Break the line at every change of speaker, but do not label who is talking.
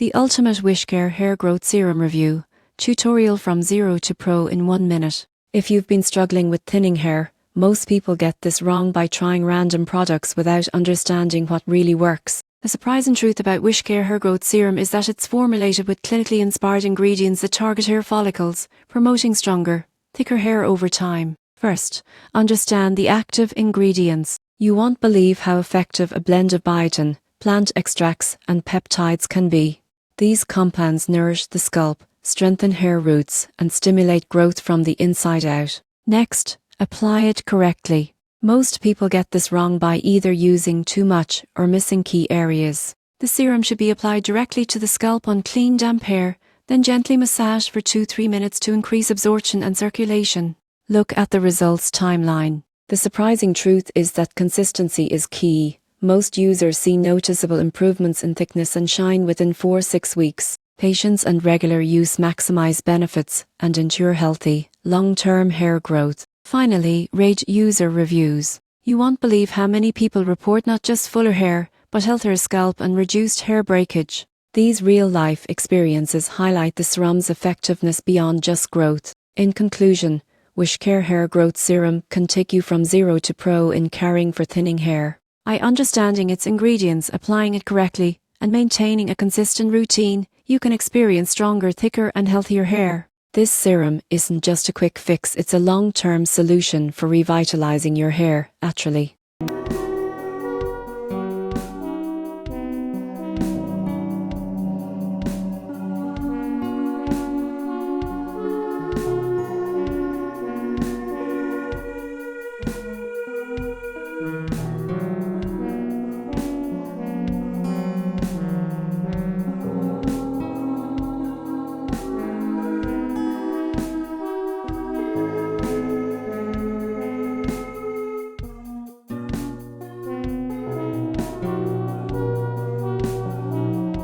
The ultimate WishCare hair growth serum review. Tutorial from 0 to pro in 1 minute. If you've been struggling with thinning hair, most people get this wrong by trying random products without understanding what really works. The surprising truth about WishCare hair growth serum is that it's formulated with clinically inspired ingredients that target hair follicles, promoting stronger, thicker hair over time. First, understand the active ingredients. You won't believe how effective a blend of biotin, plant extracts, and peptides can be. These compounds nourish the scalp, strengthen hair roots, and stimulate growth from the inside out. Next, apply it correctly. Most people get this wrong by either using too much or missing key areas. The serum should be applied directly to the scalp on clean, damp hair, then gently massage for 2-3 minutes to increase absorption and circulation. Look at the results timeline. The surprising truth is that consistency is key. Most users see noticeable improvements in thickness and shine within 4-6 weeks. Patience and regular use maximize benefits and ensure healthy, long-term hair growth. Finally, rate user reviews. You won't believe how many people report not just fuller hair, but healthier scalp and reduced hair breakage. These real-life experiences highlight the serum's effectiveness beyond just growth. In conclusion, WishCare Hair Growth Serum can take you from 0 to pro in caring for thinning hair. By understanding its ingredients, applying it correctly, and maintaining a consistent routine, you can experience stronger, thicker, and healthier hair. This serum isn't just a quick fix, it's a long-term solution for revitalizing your hair naturally.